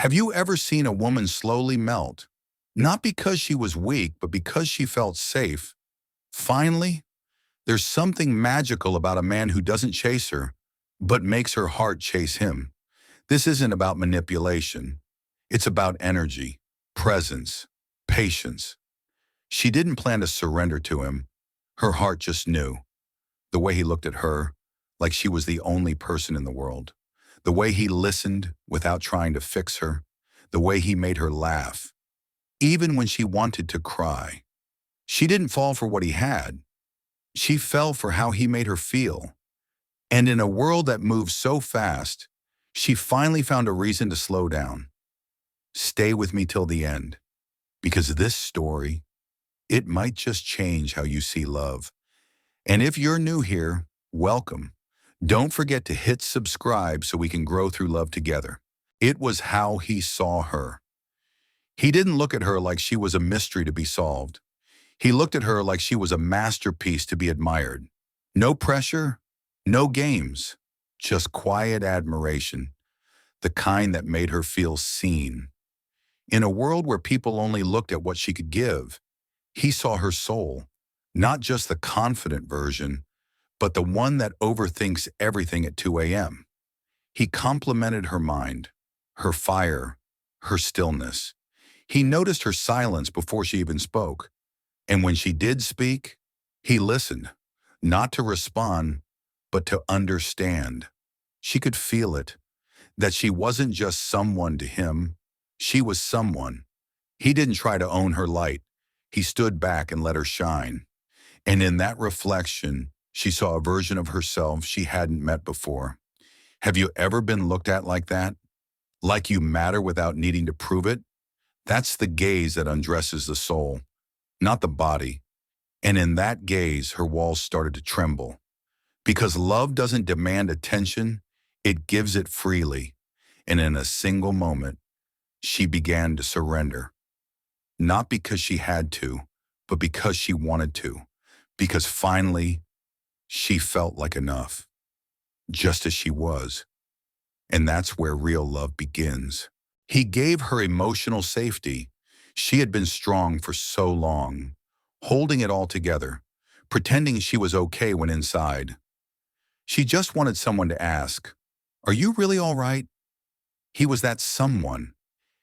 Have you ever seen a woman slowly melt? Not because she was weak, but because she felt safe. Finally, there's something magical about a man who doesn't chase her, but makes her heart chase him. This isn't about manipulation. It's about energy, presence, patience. She didn't plan to surrender to him. Her heart just knew. The way he looked at her, like she was the only person in the world. The way he listened without trying to fix her. The way he made her laugh, even when she wanted to cry. She didn't fall for what he had. She fell for how he made her feel. And in a world that moves so fast, she finally found a reason to slow down. Stay with me till the end, because this story, it might just change how you see love. And if you're new here, welcome. Don't forget to hit subscribe so we can grow through love together. It was how he saw her. He didn't look at her like she was a mystery to be solved. He looked at her like she was a masterpiece to be admired. No pressure, no games, just quiet admiration, the kind that made her feel seen. In a world where people only looked at what she could give, he saw her soul, not just the confident version, but the one that overthinks everything at 2 a.m. He complimented her mind, her fire, her stillness. He noticed her silence before she even spoke. And when she did speak, he listened, not to respond, but to understand. She could feel it, that she wasn't just someone to him, she was someone. He didn't try to own her light. He stood back and let her shine. And in that reflection, she saw a version of herself she hadn't met before. Have you ever been looked at like that? Like you matter without needing to prove it? That's the gaze that undresses the soul, not the body. And in that gaze, her walls started to tremble. Because love doesn't demand attention, it gives it freely. And in a single moment, she began to surrender. Not because she had to, but because she wanted to. Because finally, she felt like enough, just as she was. And that's where real love begins. He gave her emotional safety. She had been strong for so long, holding it all together, pretending she was okay when inside. She just wanted someone to ask, "Are you really all right?" He was that someone.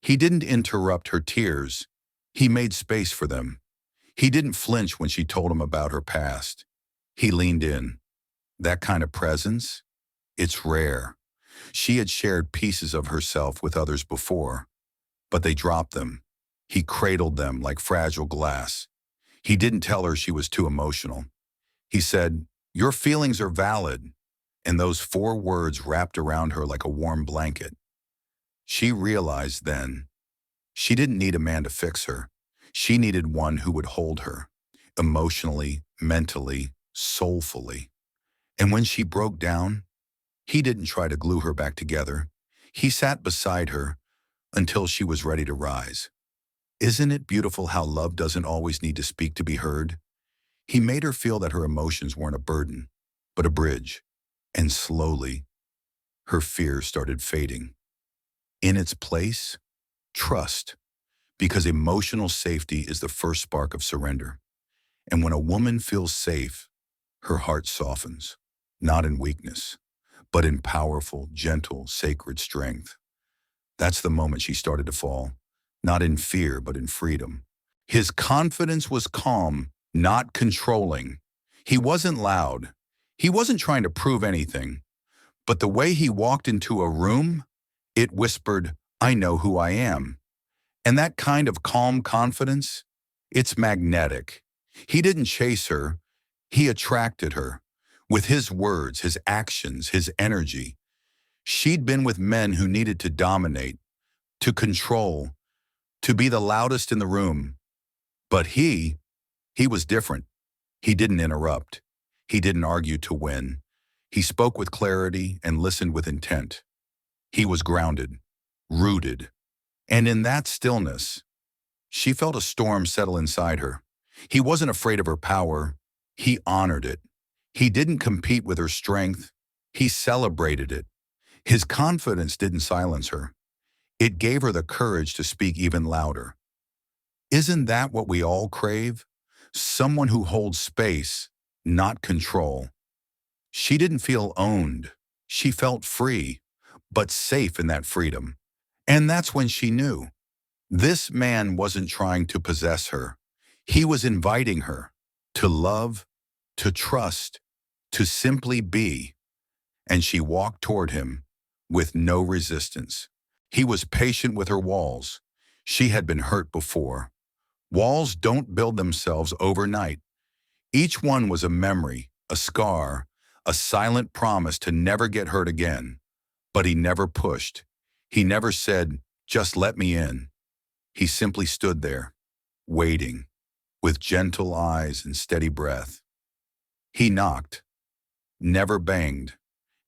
He didn't interrupt her tears. He made space for them. He didn't flinch when she told him about her past. He leaned in. That kind of presence, it's rare. She had shared pieces of herself with others before, but they dropped them. He cradled them like fragile glass. He didn't tell her she was too emotional. He said, "Your feelings are valid," and those 4 words wrapped around her like a warm blanket. She realized then, she didn't need a man to fix her. She needed one who would hold her, emotionally, mentally, soulfully. And when she broke down, he didn't try to glue her back together. He sat beside her until she was ready to rise. Isn't it beautiful how love doesn't always need to speak to be heard? He made her feel that her emotions weren't a burden, but a bridge. And slowly, her fear started fading. In its place, trust, because emotional safety is the first spark of surrender. And when a woman feels safe, her heart softens, not in weakness, but in powerful, gentle, sacred strength. That's the moment she started to fall, not in fear, but in freedom. His confidence was calm, not controlling. He wasn't loud. He wasn't trying to prove anything. But the way he walked into a room, it whispered, "I know who I am." And that kind of calm confidence, it's magnetic. He didn't chase her, he attracted her. With his words, his actions, his energy. She'd been with men who needed to dominate, to control, to be the loudest in the room. But he was different. He didn't interrupt. He didn't argue to win. He spoke with clarity and listened with intent. He was grounded, rooted. And in that stillness, she felt a storm settle inside her. He wasn't afraid of her power. He honored it. He didn't compete with her strength. He celebrated it. His confidence didn't silence her. It gave her the courage to speak even louder. Isn't that what we all crave? Someone who holds space, not control. She didn't feel owned. She felt free, but safe in that freedom. And that's when she knew. This man wasn't trying to possess her. He was inviting her to love, to trust, to simply be. And she walked toward him with no resistance. He was patient with her walls. She had been hurt before. Walls don't build themselves overnight. Each one was a memory, a scar, a silent promise to never get hurt again. But he never pushed. He never said, "Just let me in." He simply stood there, waiting, with gentle eyes and steady breath. He knocked, never banged,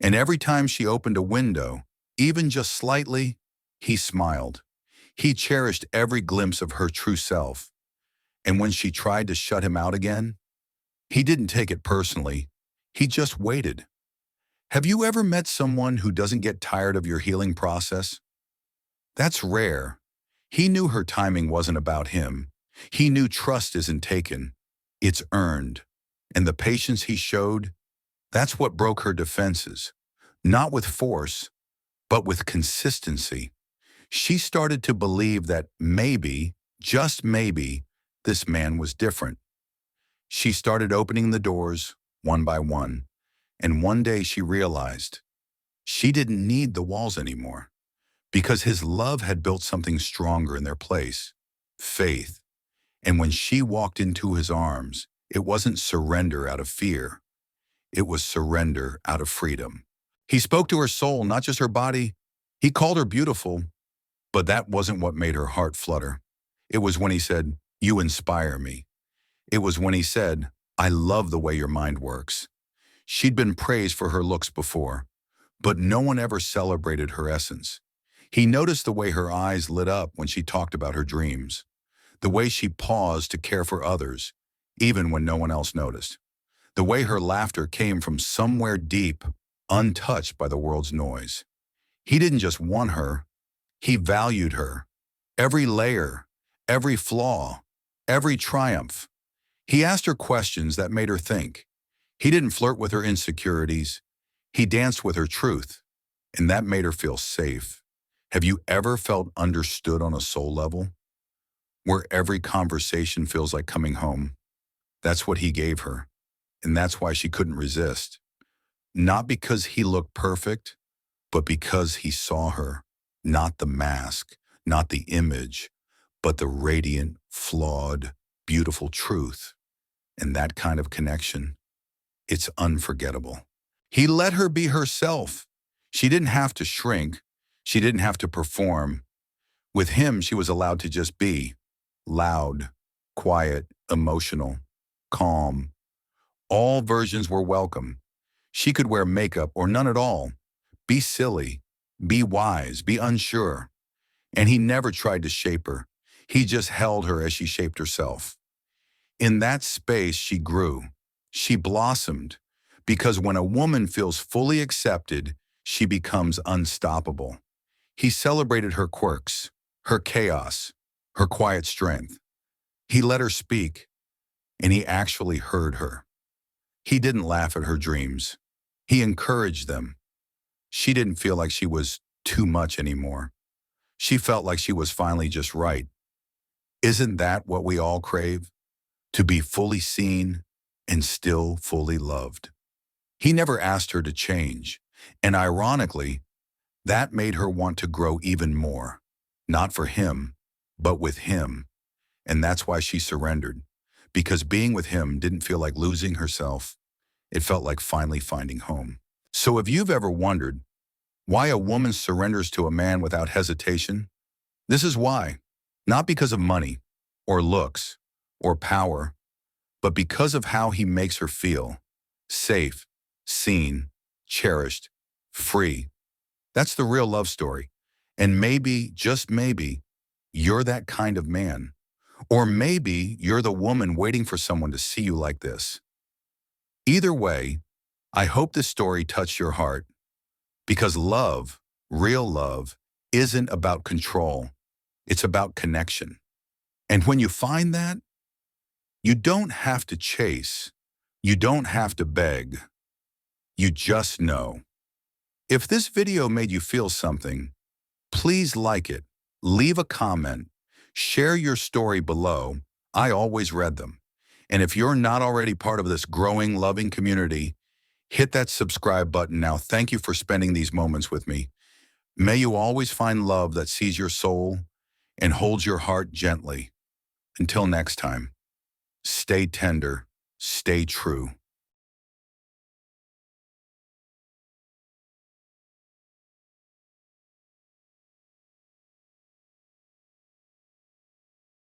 and every time she opened a window, even just slightly, he smiled. He cherished every glimpse of her true self. And when she tried to shut him out again, he didn't take it personally. He just waited. Have you ever met someone who doesn't get tired of your healing process? That's rare. He knew her timing wasn't about him. He knew trust isn't taken, it's earned. And the patience he showed, that's what broke her defenses. Not with force, but with consistency. She started to believe that maybe, just maybe, this man was different. She started opening the doors one by one, and one day she realized she didn't need the walls anymore because his love had built something stronger in their place, faith. And when she walked into his arms, it wasn't surrender out of fear. It was surrender out of freedom. He spoke to her soul, not just her body. He called her beautiful, but that wasn't what made her heart flutter. It was when he said, "You inspire me." It was when he said, "I love the way your mind works." She'd been praised for her looks before, but no one ever celebrated her essence. He noticed the way her eyes lit up when she talked about her dreams, the way she paused to care for others, even when no one else noticed, the way her laughter came from somewhere deep, untouched by the world's noise. He didn't just want her, he valued her. Every layer, every flaw, every triumph. He asked her questions that made her think. He didn't flirt with her insecurities. He danced with her truth, and that made her feel safe. Have you ever felt understood on a soul level, where every conversation feels like coming home? That's what he gave her, and that's why she couldn't resist. Not because he looked perfect, but because he saw her, not the mask, not the image, but the radiant, flawed, beautiful truth. And that kind of connection, it's unforgettable. He let her be herself. She didn't have to shrink. She didn't have to perform. With him, she was allowed to just be loud, quiet, emotional, calm. All versions were welcome. She could wear makeup or none at all, be silly, be wise, be unsure. And he never tried to shape her. He just held her as she shaped herself. In that space, she grew. She blossomed. Because when a woman feels fully accepted, she becomes unstoppable. He celebrated her quirks, her chaos, her quiet strength. He let her speak, and he actually heard her. He didn't laugh at her dreams. He encouraged them. She didn't feel like she was too much anymore. She felt like she was finally just right. Isn't that what we all crave? To be fully seen and still fully loved. He never asked her to change, and ironically, that made her want to grow even more. Not for him, but with him. And that's why she surrendered. Because being with him didn't feel like losing herself. It felt like finally finding home. So if you've ever wondered why a woman surrenders to a man without hesitation, this is why. Not because of money, or looks, or power, but because of how he makes her feel. Safe, seen, cherished, free. That's the real love story. And maybe, just maybe, you're that kind of man. Or maybe you're the woman waiting for someone to see you like this. Either way, I hope this story touched your heart. Because love, real love, isn't about control. It's about connection. And when you find that, you don't have to chase. You don't have to beg. You just know. If this video made you feel something, please like it, leave a comment, share your story below. I always read them. And if you're not already part of this growing, loving community, hit that subscribe button now. Thank you for spending these moments with me. May you always find love that sees your soul and holds your heart gently. Until next time, stay tender, stay true.